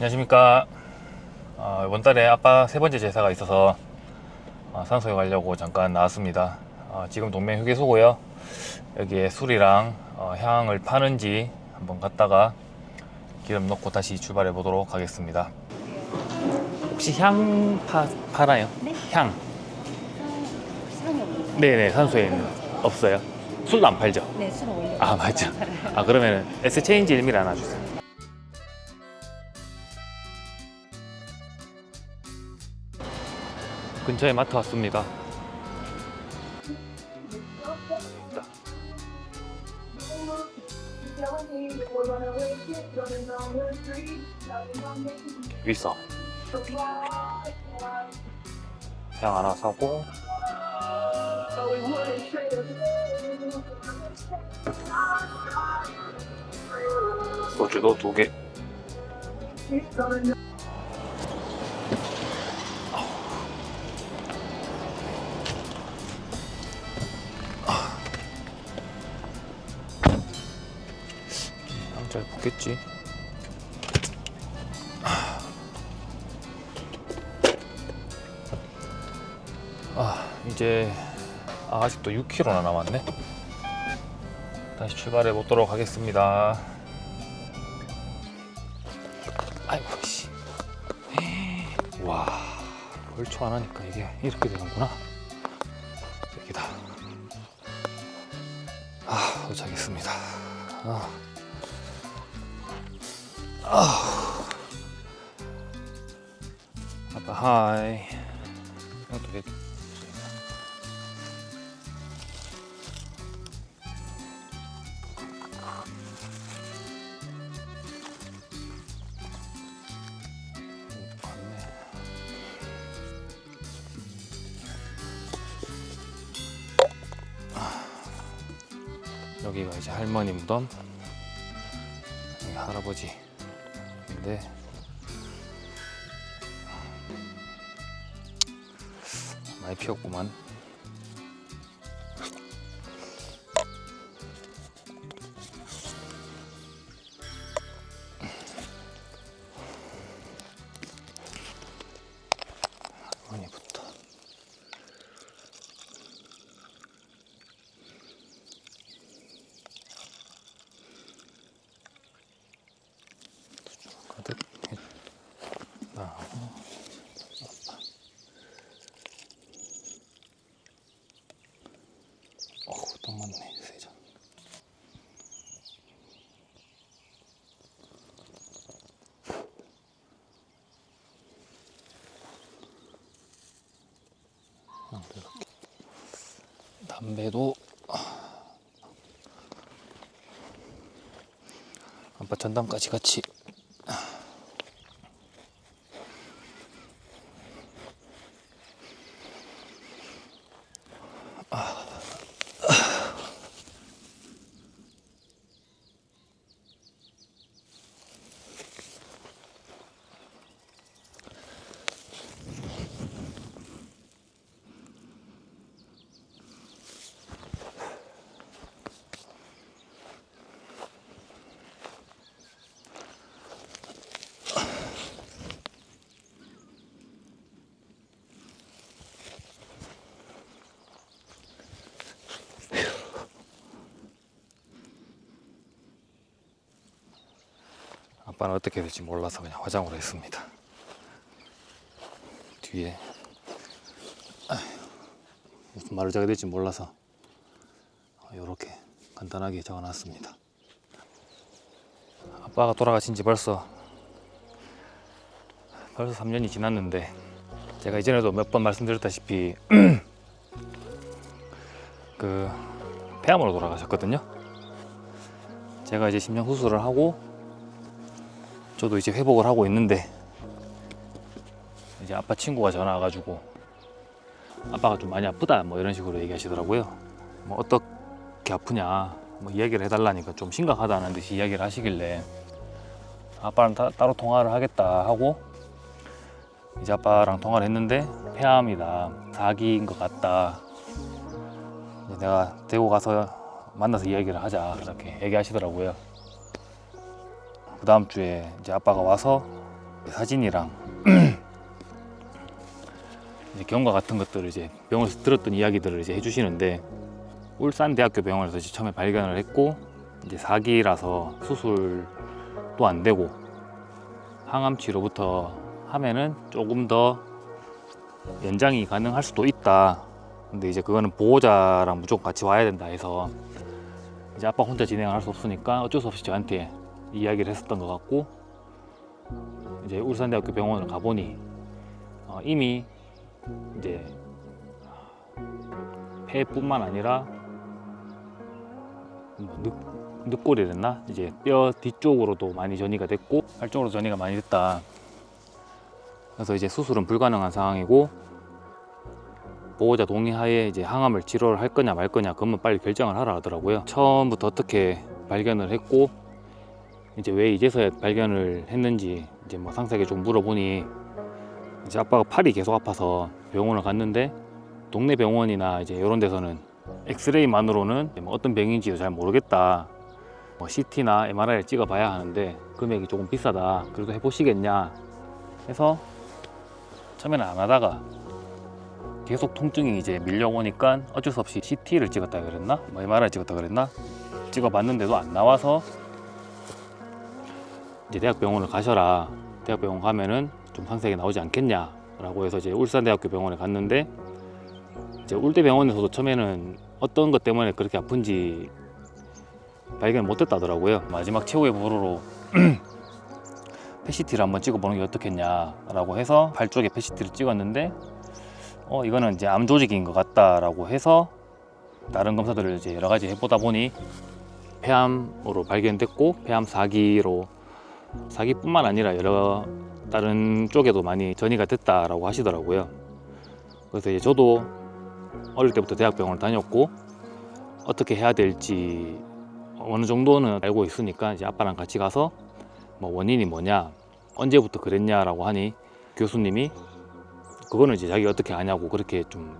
안녕하십니까. 이번 달에 아빠 세 번째 제사가 있어서 산소에 가려고 잠깐 나왔습니다. 지금 동맹 휴게소고요. 여기에 술이랑 향을 파는지 한번 갔다가 기름 넣고 다시 출발해 보도록 하겠습니다. 혹시 향 팔아요? 네? 향? 상이 없는데. 네네, 산소에는 없어요. 술도 안 팔죠? 네, 술은 원래. 맞죠. 그러면 S체인지 1mm 하나 주세요. 근처에 마트 왔습니다. 있어. 향 하나 사고 소주도 2개. 잘 붙겠지. 이제 아직도 6km나 남았네. 다시 출발해 보도록 하겠습니다. 아이고 씨. 와, 벌초 안 하니까 이게 이렇게 되는구나. 여기다. 도착했습니다. 아빠 하이. 이것도 돼. 여기가 이제 할머니 무덤, 여기 할아버지. 근데 많이 피었구만. 할머니부터. 가득 나하고 아빠. 딱 맞네. 3장. 이렇게. 담배도 아빠 전담까지 같이. 아빠는 어떻게 될지 몰라서 그냥 화장으로 했습니다. 뒤에 무슨 말을 적어야 될지 몰라서 이렇게 간단하게 적어놨습니다. 아빠가 돌아가신 지 벌써 3년이 지났는데, 제가 이전에도 몇 번 말씀드렸다시피 그 폐암으로 돌아가셨거든요. 제가 이제 심장 수술을 하고 저도 이제 회복을 하고 있는데, 이제 아빠 친구가 전화 와가지고 아빠가 좀 많이 아프다 뭐 이런 식으로 얘기하시더라고요. 뭐 어떻게 아프냐 뭐 이야기를 해달라니까 좀 심각하다는 듯이 이야기를 하시길래 아빠랑 따로 통화를 하겠다 하고 이제 아빠랑 통화를 했는데, 폐암이다, 4기인 것 같다, 이제 내가 대구 가서 만나서 이야기를 하자 이렇게 얘기하시더라고요. 그 다음 주에 이제 아빠가 와서 사진이랑 이제 경과 같은 것들을 이제 병원에서 들었던 이야기들을 이제 해주시는데, 울산대학교 병원에서 이제 처음에 발견을 했고, 이제 4기라서 수술도 안 되고 항암 치료부터 하면은 조금 더 연장이 가능할 수도 있다. 근데 이제 그거는 보호자랑 무조건 같이 와야 된다 해서 이제 아빠 혼자 진행을 할 수 없으니까 어쩔 수 없이 저한테 이야기를 했었던 것 같고, 이제 울산대학교 병원을 가보니 이미 이제 폐뿐만 아니라 늑골이랬나? 이제 뼈 뒤쪽으로도 많이 전이가 됐고 팔 쪽으로 전이가 많이 됐다. 그래서 이제 수술은 불가능한 상황이고, 보호자 동의하에 이제 항암을 치료를 할 거냐 말 거냐 그것만 빨리 결정을 하라 하더라고요. 처음부터 어떻게 발견을 했고 이제 왜 이제서야 발견을 했는지 이제 뭐 상세하게 좀 물어보니, 이제 아빠가 팔이 계속 아파서 병원을 갔는데 동네 병원이나 이제 이런 데서는 엑스레이만으로는 뭐 어떤 병인지도 잘 모르겠다. 뭐 CT나 MRI를 찍어봐야 하는데 금액이 조금 비싸다. 그래도 해보시겠냐 해서 처음에는 안 하다가 계속 통증이 이제 밀려오니까 어쩔 수 없이 CT를 찍었다 그랬나? 뭐 MRI 찍었다 그랬나? 찍어봤는데도 안 나와서 이제 대학병원을 가셔라. 대학병원 가면은 좀 상세하게 나오지 않겠냐라고 해서 이제 울산대학교 병원에 갔는데, 이제 울대병원에서도 처음에는 어떤 것 때문에 그렇게 아픈지 발견을 못했다더라고요. 마지막 최후의 보루로 PCT를 한번 찍어보는 게 어떻겠냐라고 해서 발 쪽에 PCT를 찍었는데, 이거는 이제 암 조직인 것 같다라고 해서 다른 검사들을 이제 여러 가지 해보다 보니 폐암으로 발견됐고, 폐암 4기로 4기뿐만 아니라 여러 다른 쪽에도 많이 전이가 됐다라고 하시더라고요. 그래서 이제 저도 어릴 때부터 대학병원을 다녔고 어떻게 해야 될지 어느 정도는 알고 있으니까 이제 아빠랑 같이 가서 뭐 원인이 뭐냐, 언제부터 그랬냐라고 하니 교수님이 그거는 이제 자기가 어떻게 아냐고 그렇게 좀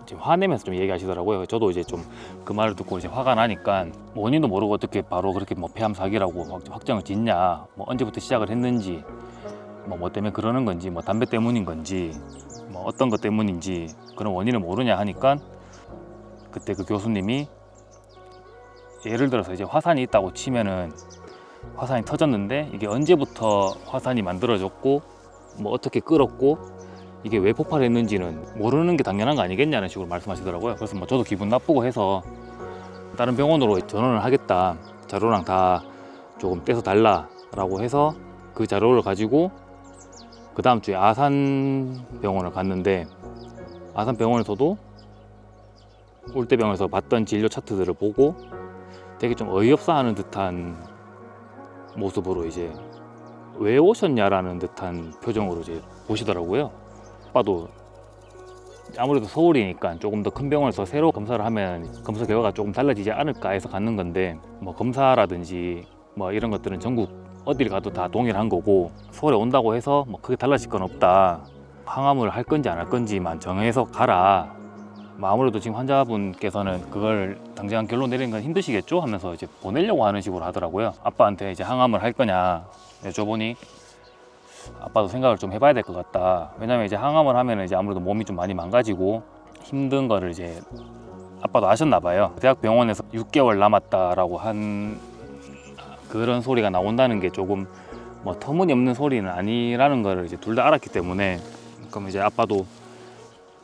지금 화내면서 좀 얘기하시더라고요. 저도 이제 좀 그 말을 듣고 이제 화가 나니까 원인도 모르고 어떻게 바로 그렇게 뭐 폐암 4기라고 확정을 짓냐, 뭐 언제부터 시작을 했는지, 뭐 때문에 그러는 건지, 뭐 담배 때문인 건지, 뭐 어떤 것 때문인지 그런 원인을 모르냐 하니까, 그때 그 교수님이 예를 들어서 이제 화산이 있다고 치면은 화산이 터졌는데 이게 언제부터 화산이 만들어졌고 뭐 어떻게 끓었고 이게 왜 폭발했는지는 모르는 게 당연한 거 아니겠냐는 식으로 말씀하시더라고요. 그래서 뭐 저도 기분 나쁘고 해서 다른 병원으로 전원을 하겠다, 자료랑 다 조금 떼서 달라라고 해서 그 자료를 가지고 그 다음 주에 아산병원을 갔는데, 아산병원에서도 울대병원에서 봤던 진료 차트들을 보고 되게 좀 어이없어 하는 듯한 모습으로 이제 왜 오셨냐라는 듯한 표정으로 이제 보시더라고요. 아빠도 아무래도 서울이니까 조금 더 큰 병원에서 새로 검사를 하면 검사 결과가 조금 달라지지 않을까 해서 갔는 건데, 뭐 검사라든지 뭐 이런 것들은 전국 어딜 가도 다 동일한 거고 서울에 온다고 해서 뭐 크게 달라질 건 없다. 항암을 할 건지 안 할 건지만 정해서 가라. 뭐 아무래도 지금 환자분께서는 그걸 당장 결론 내리는 건 힘드시겠죠 하면서 이제 보내려고 하는 식으로 하더라고요. 아빠한테 이제 항암을 할 거냐 여쭤보니 아빠도 생각을 좀 해봐야 될 것 같다. 왜냐면 이제 항암을 하면 이제 아무래도 몸이 좀 많이 망가지고 힘든 거를 이제 아빠도 아셨나 봐요. 대학병원에서 6개월 남았다라고 한 그런 소리가 나온다는 게 조금 뭐 터무니없는 소리는 아니라는 걸 이제 둘 다 알았기 때문에, 그럼 이제 아빠도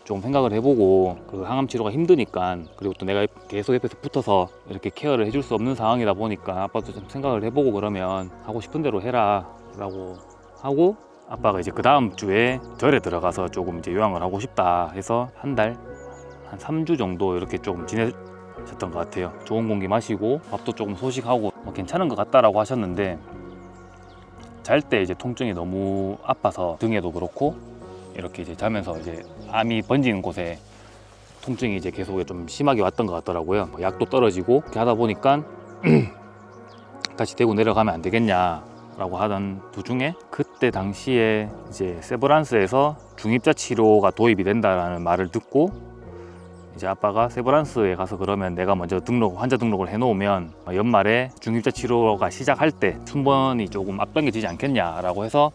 좀 생각을 해보고 그 항암 치료가 힘드니까, 그리고 또 내가 계속 옆에서 붙어서 이렇게 케어를 해줄 수 없는 상황이다 보니까 아빠도 좀 생각을 해보고 그러면 하고 싶은 대로 해라 라고 하고, 아빠가 이제 그 다음 주에 절에 들어가서 조금 이제 요양을 하고 싶다 해서 한 3주 정도 이렇게 조금 지내셨던 것 같아요. 좋은 공기 마시고 밥도 조금 소식하고 뭐 괜찮은 것 같다라고 하셨는데, 잘 때 이제 통증이 너무 아파서 등에도 그렇고 이렇게 이제 자면서 이제 암이 번지는 곳에 통증이 이제 계속 좀 심하게 왔던 것 같더라고요. 약도 떨어지고 이렇게 하다 보니까 다시 대구 내려가면 안 되겠냐라고 하던 도중에, 그때 당시에 이제 세브란스에서 중입자 치료가 도입이 된다라는 말을 듣고, 이제 아빠가 세브란스에 가서 그러면 내가 먼저 환자 등록을 해놓으면 연말에 중입자 치료가 시작할 때 순번이 조금 앞당겨지지 않겠냐라고 해서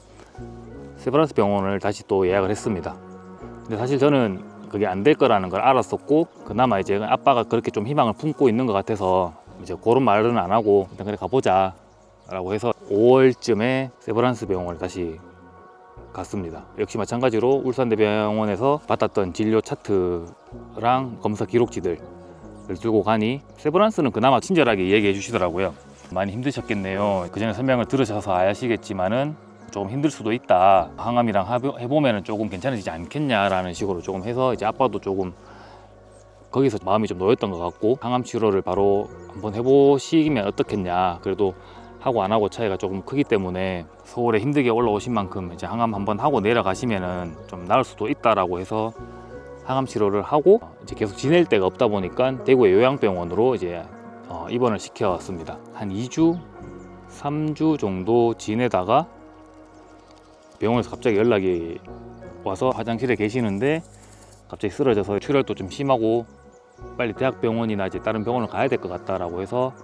세브란스 병원을 다시 또 예약을 했습니다. 근데 사실 저는 그게 안 될 거라는 걸 알았었고, 그나마 이제 아빠가 그렇게 좀 희망을 품고 있는 것 같아서 이제 그런 말은 안 하고 일단 그래 가보자 라고 해서 5월쯤에 세브란스 병원을 다시 갔습니다. 역시 마찬가지로 울산대병원에서 받았던 진료 차트랑 검사 기록지들을 들고 가니, 세브란스는 그나마 친절하게 얘기해 주시더라고요. 많이 힘드셨겠네요. 그 전에 설명을 들으셔서 아시겠지만은 조금 힘들 수도 있다. 항암이랑 해보면 조금 괜찮아지지 않겠냐라는 식으로 조금 해서, 이제 아빠도 조금 거기서 마음이 좀 놓였던 것 같고, 항암 치료를 바로 한번 해보시면 어떻겠냐. 그래도 하고 안 하고 차이가 조금 크기 때문에 서울에 힘들게 올라오신 만큼 이제 항암 한번 하고 내려가시면은 좀 나을 수도 있다라고 해서 항암 치료를 하고, 이제 계속 지낼 데가 없다 보니까 대구의 요양병원으로 이제 입원을 시켜왔습니다. 한 2주, 3주 정도 지내다가 병원에서 갑자기 연락이 와서 화장실에 계시는데 갑자기 쓰러져서 출혈도 좀 심하고 빨리 대학병원이나 이제 다른 병원을 가야 될 것 같다라고 해서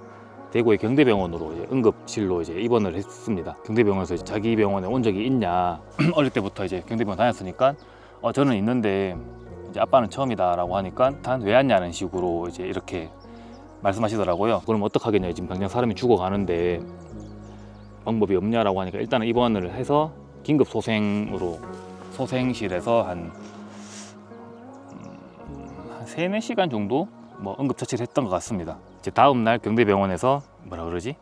대구의 경대병원으로 이제 응급실로 이제 입원을 했습니다. 경대병원에서 이제 자기 병원에 온 적이 있냐 어릴 때부터 이제 경대병원 다녔으니까 저는 있는데 이제 아빠는 처음이다라고 하니까 단 왜 왔냐는 식으로 이제 이렇게 말씀하시더라고요. 그럼 어떡하겠냐, 지금 당장 사람이 죽어가는데 방법이 없냐라고 하니까 일단은 입원을 해서 긴급 소생으로 소생실에서 한 3, 4시간 정도 뭐 응급처치를 했던 것 같습니다. 이제 다음 날 경대병원에서 뭐라 그러지?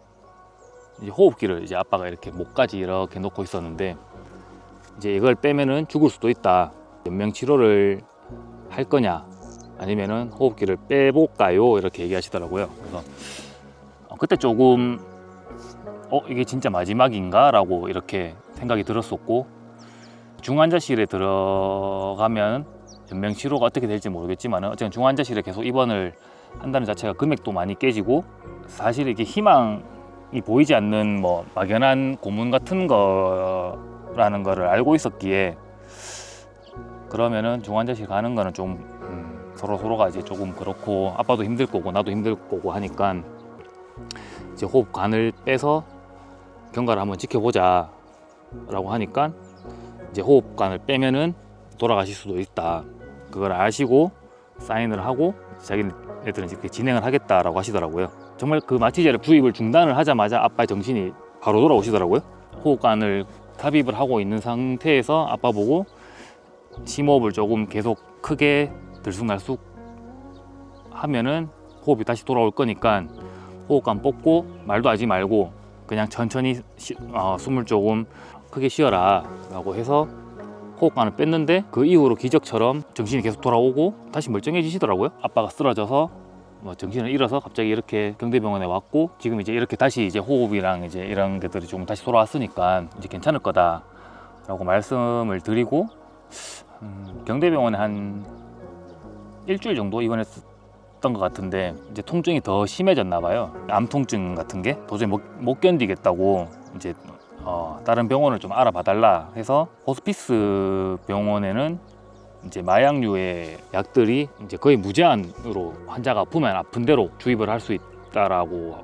이제 호흡기를 이제 아빠가 이렇게 목까지 이렇게 놓고 있었는데, 이제 이걸 빼면은 죽을 수도 있다. 연명 치료를 할 거냐 아니면은 호흡기를 빼볼까요? 이렇게 얘기하시더라고요. 그래서 그때 조금 이게 진짜 마지막인가? 라고 이렇게 생각이 들었었고, 중환자실에 들어가면 연명 치료가 어떻게 될지 모르겠지만 어쨌든 중환자실에 계속 입원을 한다는 자체가 금액도 많이 깨지고, 사실 이게 희망이 보이지 않는 뭐 막연한 고문 같은 거라는 거를 알고 있었기에, 그러면은 중환자실 가는 거는 좀 서로가 이제 조금 그렇고, 아빠도 힘들 거고 나도 힘들 거고 하니까 이제 호흡관을 빼서 경과를 한번 지켜보자 라고 하니까, 이제 호흡관을 빼면은 돌아가실 수도 있다. 그걸 아시고 사인을 하고 자기네들은 이렇게 진행을 하겠다라고 하시더라고요. 정말 그 마취제를 주입을 중단을 하자마자 아빠의 정신이 바로 돌아오시더라고요. 호흡관을 삽입을 하고 있는 상태에서 아빠 보고 심호흡을 조금 계속 크게 들쑥날쑥 하면은 호흡이 다시 돌아올 거니까 호흡관 뽑고 말도 하지 말고 그냥 천천히 숨을 조금 크게 쉬어라 라고 해서 호흡관을 뺐는데, 그 이후로 기적처럼 정신이 계속 돌아오고 다시 멀쩡해지시더라고요. 아빠가 쓰러져서 정신을 잃어서 갑자기 이렇게 경대병원에 왔고, 지금 이제 이렇게 다시 이제 호흡이랑 이제 이런 것들이 좀 다시 돌아왔으니까 이제 괜찮을 거다 라고 말씀을 드리고, 경대병원에 한 일주일 정도 입원했던 것 같은데, 이제 통증이 더 심해졌나 봐요. 암 통증 같은 게 도저히 못 견디겠다고 이제 다른 병원을 좀 알아봐 달라 해서, 호스피스 병원에는 이제 마약류의 약들이 이제 거의 무제한으로 환자가 아프면 아픈 대로 주입을 할 수 있다라고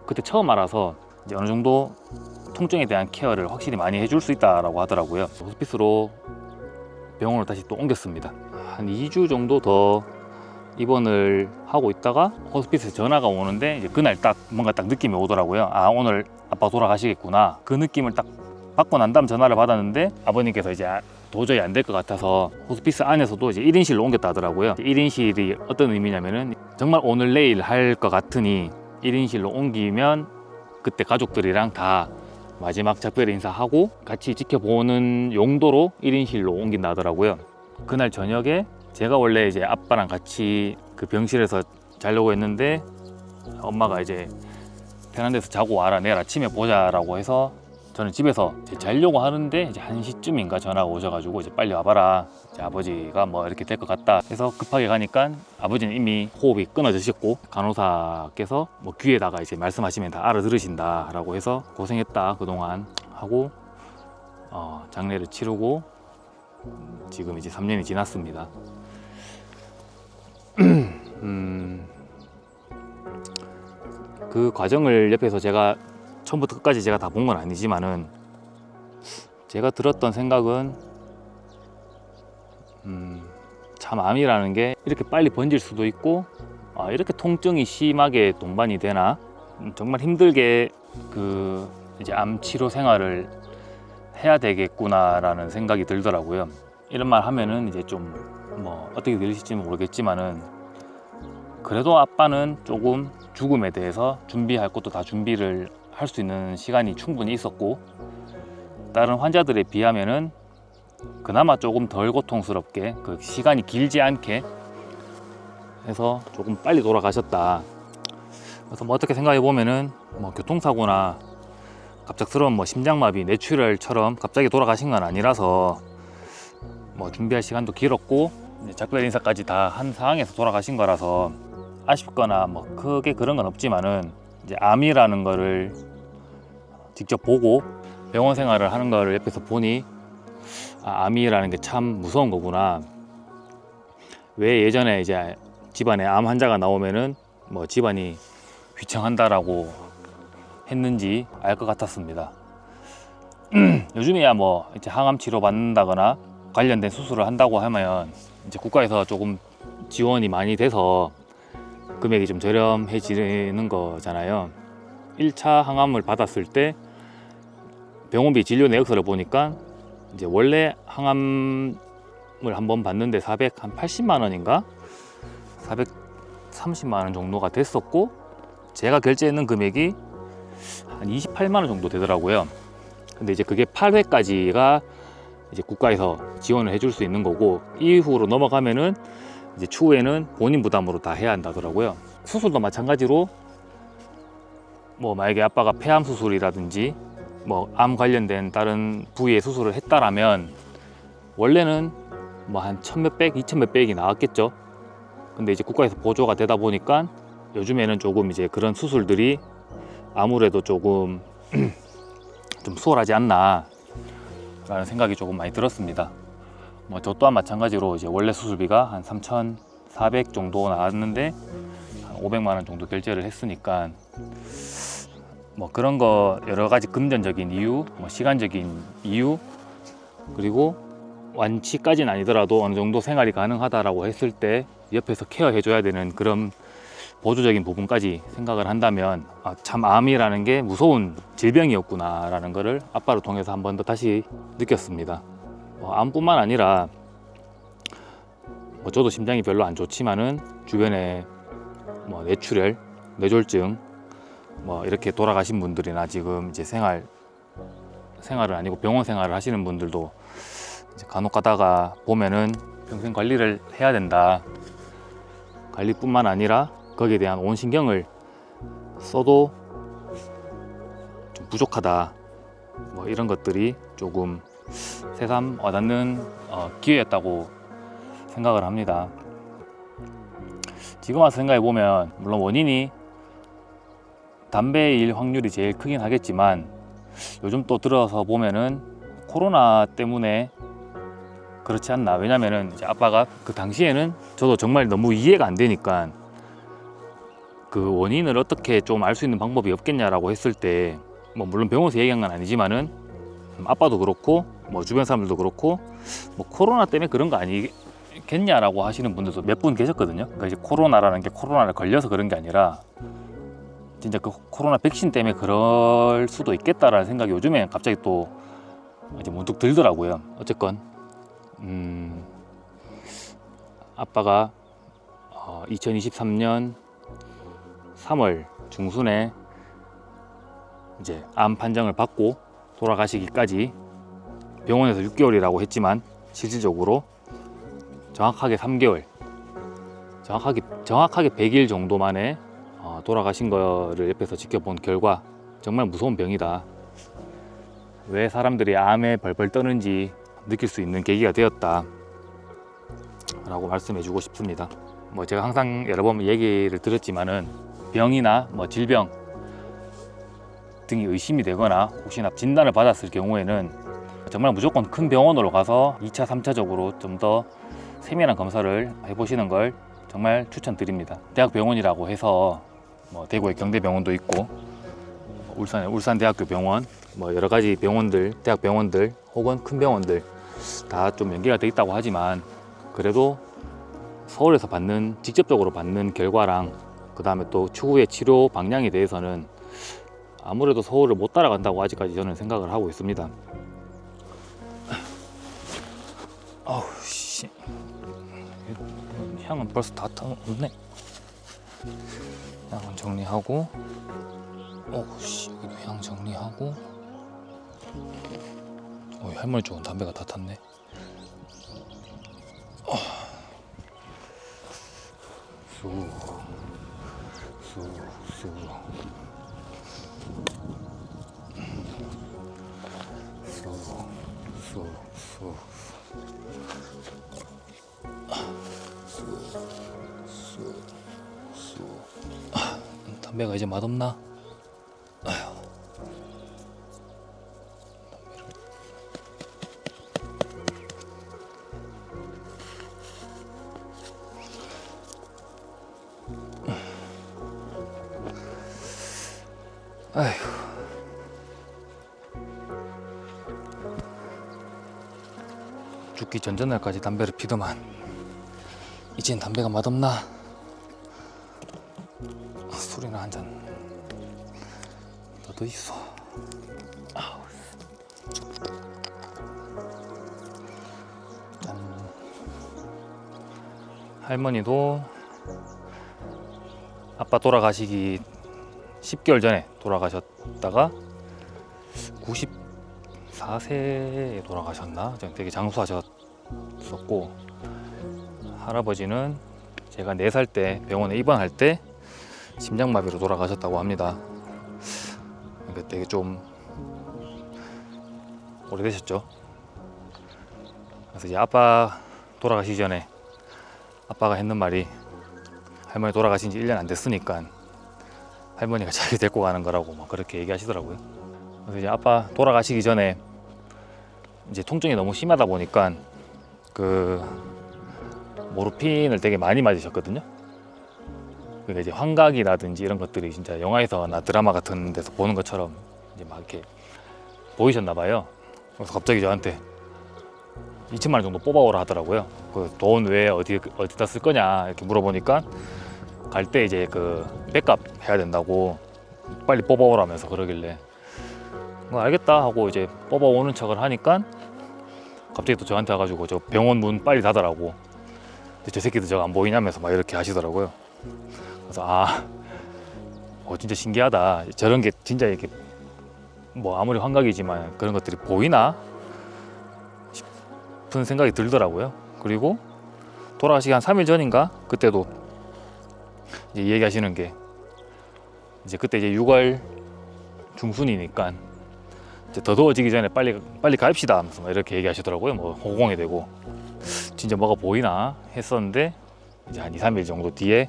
그때 처음 알아서, 이제 어느 정도 통증에 대한 케어를 확실히 많이 해줄 수 있다라고 하더라고요. 호스피스로 병원을 다시 또 옮겼습니다. 한 2주 정도 더 입원을 하고 있다가 호스피스에 전화가 오는데, 이제 그날 딱 뭔가 딱 느낌이 오더라고요. 오늘 아빠 돌아가시겠구나. 그 느낌을 딱 받고 난 다음 전화를 받았는데, 아버님께서 이제 도저히 안 될 것 같아서 호스피스 안에서도 이제 1인실로 옮겼다 하더라고요. 1인실이 어떤 의미냐면은 정말 오늘 내일 할 것 같으니 1인실로 옮기면 그때 가족들이랑 다 마지막 작별 인사하고 같이 지켜보는 용도로 1인실로 옮긴다 하더라고요. 그날 저녁에 제가 원래 이제 아빠랑 같이 그 병실에서 자려고 했는데, 엄마가 이제 편한 데서 자고 와라, 내일 아침에 보자라고 해서 저는 집에서 이제 자려고 하는데 이제 1시쯤인가 전화가 오셔가지고 이제 빨리 와봐라, 이제 아버지가 뭐 이렇게 될 것 같다 해서 급하게 가니까 아버지는 이미 호흡이 끊어지셨고, 간호사께서 뭐 귀에다가 이제 말씀하시면 다 알아들으신다 라고 해서 고생했다 그동안 하고 장례를 치르고 지금 이제 3년이 지났습니다. 그 과정을 옆에서 제가 처음부터 끝까지 제가 다 본 건 아니지만은 제가 들었던 생각은 참 암이라는 게 이렇게 빨리 번질 수도 있고 이렇게 통증이 심하게 동반이 되나 정말 힘들게 그 이제 암 치료 생활을 해야 되겠구나라는 생각이 들더라고요. 이런 말 하면은 이제 좀 뭐 어떻게 들리실지 모르겠지만은 그래도 아빠는 조금 죽음에 대해서 준비할 것도 다 준비를 할 수 있는 시간이 충분히 있었고 다른 환자들에 비하면은 그나마 조금 덜 고통스럽게 그 시간이 길지 않게 해서 조금 빨리 돌아가셨다. 그래서 뭐 어떻게 생각해 보면은 뭐 교통사고나 갑작스러운 뭐 심장마비, 뇌출혈처럼 갑자기 돌아가신 건 아니라서 뭐 준비할 시간도 길었고 작별 인사까지 다 한 상황에서 돌아가신 거라서 아쉽거나 뭐 크게 그런 건 없지만은 이제 암이라는 거를 직접 보고 병원 생활을 하는 거를 옆에서 보니 암이라는 게 참 무서운 거구나. 왜 예전에 이제 집안에 암 환자가 나오면은 뭐 집안이 귀청한다라고 했는지 알 것 같았습니다. 요즘에야 뭐 이제 항암 치료 받는다거나 관련된 수술을 한다고 하면 이제 국가에서 조금 지원이 많이 돼서 금액이 좀 저렴해지는 거잖아요. 1차 항암을 받았을 때 병원비 진료 내역서를 보니까 이제 원래 항암을 한번 받는데 480만 원인가 430만 원 정도가 됐었고 제가 결제했는 금액이 한 28만 원 정도 되더라고요. 근데 이제 그게 8회까지가 이제 국가에서 지원을 해줄 수 있는 거고 이후로 넘어가면은 이제 추후에는 본인 부담으로 다 해야 한다더라고요. 수술도 마찬가지로 뭐 만약에 아빠가 폐암 수술이라든지 뭐 암 관련된 다른 부위의 수술을 했다라면 원래는 뭐 한 1000몇백, 2000몇백이 나왔겠죠. 근데 이제 국가에서 보조가 되다 보니까 요즘에는 조금 이제 그런 수술들이 아무래도 조금 좀 수월하지 않나 라는 생각이 조금 많이 들었습니다. 뭐 저 또한 마찬가지로 이제 원래 수술비가 한 3,400 정도 나왔는데 한 500만 원 정도 결제를 했으니까 뭐 그런 거 여러 가지 금전적인 이유, 뭐 시간적인 이유 그리고 완치까지는 아니더라도 어느 정도 생활이 가능하다라고 했을 때 옆에서 케어해 줘야 되는 그런 보조적인 부분까지 생각을 한다면 참 암이라는 게 무서운 질병이었구나 라는 거를 아빠를 통해서 한 번 더 다시 느꼈습니다. 암뿐만 아니라 뭐 저도 심장이 별로 안 좋지만은 주변에 뭐 뇌출혈, 뇌졸중 뭐 이렇게 돌아가신 분들이나 지금 이제 생활은 아니고 병원 생활을 하시는 분들도 이제 간혹 가다가 보면은 평생 관리를 해야 된다. 관리뿐만 아니라 거기에 대한 온 신경을 써도 좀 부족하다. 뭐 이런 것들이 조금 새삼 와닿는 기회였다고 생각을 합니다. 지금 와서 생각해 보면 물론 원인이 담배일 확률이 제일 크긴 하겠지만 요즘 또 들어서 보면은 코로나 때문에 그렇지 않나. 왜냐면은 이제 아빠가 그 당시에는 저도 정말 너무 이해가 안 되니까 그 원인을 어떻게 좀 알 수 있는 방법이 없겠냐라고 했을 때 뭐 물론 병원에서 얘기한 건 아니지만은 아빠도 그렇고 뭐 주변 사람들도 그렇고 뭐 코로나 때문에 그런 거 아니겠냐라고 하시는 분들도 몇 분 계셨거든요. 그러니까 이제 코로나라는 게 코로나를 걸려서 그런 게 아니라 진짜 그 코로나 백신 때문에 그럴 수도 있겠다라는 생각이 요즘에 갑자기 또 이제 문득 들더라고요. 어쨌건 아빠가 2023년 3월 중순에 이제 암 판정을 받고 돌아가시기까지 병원에서 6개월이라고 했지만 실질적으로 정확하게 3개월, 정확하게 100일 정도 만에 돌아가신 거를 옆에서 지켜본 결과 정말 무서운 병이다. 왜 사람들이 암에 벌벌 떠는지 느낄 수 있는 계기가 되었다 라고 말씀해 주고 싶습니다. 뭐 제가 항상 여러 번 얘기를 들었지만은 병이나 뭐 질병 등이 의심이 되거나 혹시나 진단을 받았을 경우에는 정말 무조건 큰 병원으로 가서 2차, 3차적으로 좀 더 세밀한 검사를 해보시는 걸 정말 추천드립니다. 대학병원이라고 해서 뭐 대구에 경대병원도 있고 울산에 울산대학교 병원, 뭐 여러 가지 병원들, 대학병원들 혹은 큰 병원들 다 좀 연계가 돼 있다고 하지만 그래도 서울에서 직접적으로 받는 결과랑 그 다음에 또 추후의 치료 방향에 대해서는 아무래도 서울을 못 따라간다고 아직까지 저는 생각을 하고 있습니다. 아우 씨, 향은 벌써 다 타네. 향은 정리하고, 어우 씨, 여기도 향 정리하고. 할머니 쪽은 담배가 다 탔네. 쑥, 쑥, 쑥. 담배가 이제 맛없나? 아휴. 아휴. 죽기 전전날까지 담배를 피더만 이젠 담배가 맛없나? 술이나 한잔 더 있어. 아우. 짠. 할머니도 아빠 돌아가시기 10개월 전에 돌아가셨다가 94세에 돌아가셨나? 되게 장수하셨었고, 할아버지는 제가 4살 때 병원에 입원할 때 심장마비로 돌아가셨다고 합니다. 그러니까 되게 좀 오래되셨죠. 그래서 이제 아빠 돌아가시기 전에 아빠가 했는 말이, 할머니 돌아가신 지 1년 안 됐으니까 할머니가 자기 데리고 가는 거라고 막 그렇게 얘기하시더라고요. 그래서 이제 아빠 돌아가시기 전에 이제 통증이 너무 심하다 보니까 그 모르핀을 되게 많이 맞으셨거든요. 그러니까 이제 환각이라든지 이런 것들이 진짜 영화에서나 드라마 같은 데서 보는 것처럼 이제 막 이렇게 보이셨나 봐요. 그래서 갑자기 저한테 2천만 원 정도 뽑아오라 하더라고요. 그 돈 왜 어디다 쓸 거냐 이렇게 물어보니까 갈 때 이제 그 백값 해야 된다고 빨리 뽑아오라면서 그러길래 뭐 알겠다 하고 이제 뽑아오는 척을 하니까 갑자기 또 저한테 와가지고 저 병원 문 빨리 닫으라고, 저 새끼들 저거 안 보이냐면서 막 이렇게 하시더라고요. 그래서 진짜 신기하다. 저런 게 진짜 이렇게 뭐 아무리 환각이지만 그런 것들이 보이나 싶은 생각이 들더라고요. 그리고 돌아가시기 한 3일 전인가 그때도 이제 얘기하시는 게, 이제 그때 이제 6월 중순이니까 이제 더 더워지기 전에 빨리 가입시다 하면서 막 이렇게 얘기하시더라고요. 뭐 호공이 되고 진짜 뭐가 보이나 했었는데, 이제 한 2, 3일 정도 뒤에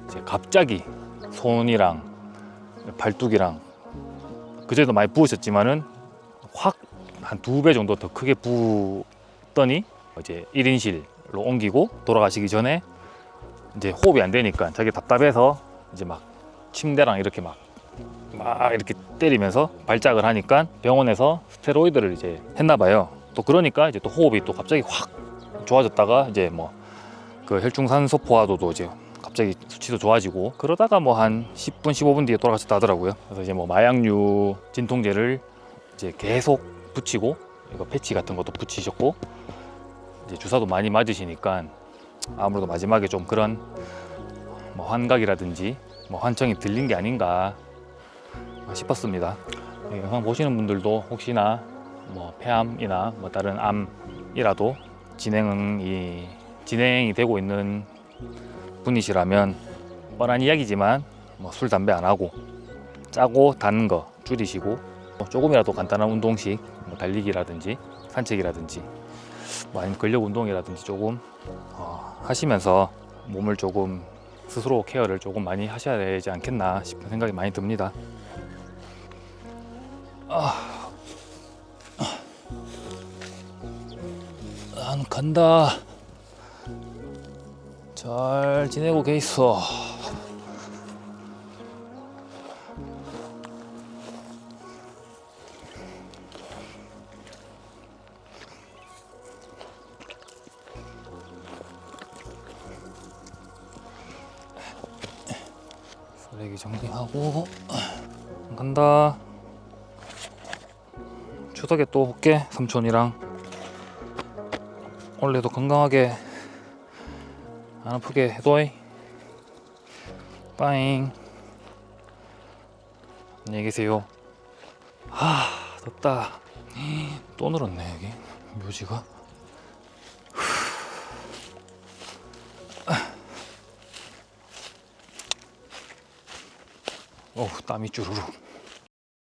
이제 갑자기 손이랑 발뚝이랑 그전에도 많이 부으셨지만은 확 한 2배 정도 더 크게 부었더니 이제 1인실로 옮기고, 돌아가시기 전에 이제 호흡이 안 되니까 자기 답답해서 이제 막 침대랑 이렇게 막 이렇게 때리면서 발작을 하니까 병원에서 스테로이드를 이제 했나 봐요. 또 그러니까 이제 또 호흡이 또 갑자기 확 좋아졌다가 이제 뭐 그 혈중산소 포화도도 이제 갑자기 수치도 좋아지고, 그러다가 뭐 한 10분 15분 뒤에 돌아가셨다 하더라고요. 그래서 이제 뭐 마약류 진통제를 이제 계속 붙이고, 이거 패치 같은 것도 붙이셨고, 이제 주사도 많이 맞으시니까 아무래도 마지막에 좀 그런 뭐 환각이라든지 뭐 환청이 들린 게 아닌가 싶었습니다. 영상 보시는 분들도 혹시나 뭐 폐암이나 뭐 다른 암이라도 진행이 되고 있는 분이시라면 뻔한 이야기지만 뭐 술, 담배 안 하고 짜고 단 거 줄이시고, 조금이라도 간단한 운동식, 뭐 달리기라든지 산책이라든지 뭐 아니면 근력 운동이라든지 조금 하시면서 몸을 조금 스스로 케어를 조금 많이 하셔야 되지 않겠나 싶은 생각이 많이 듭니다. 난 간다. 잘 지내고 계있어. 쓰레기 정리하고 간다. 추석에 또 올게. 삼촌이랑 원래도 건강하게 안 아프게 해둬이. 빠잉. 안녕히 계세요. 덥다. 또 늘었네 여기 묘지가. 어우 땀이 쭈루룩.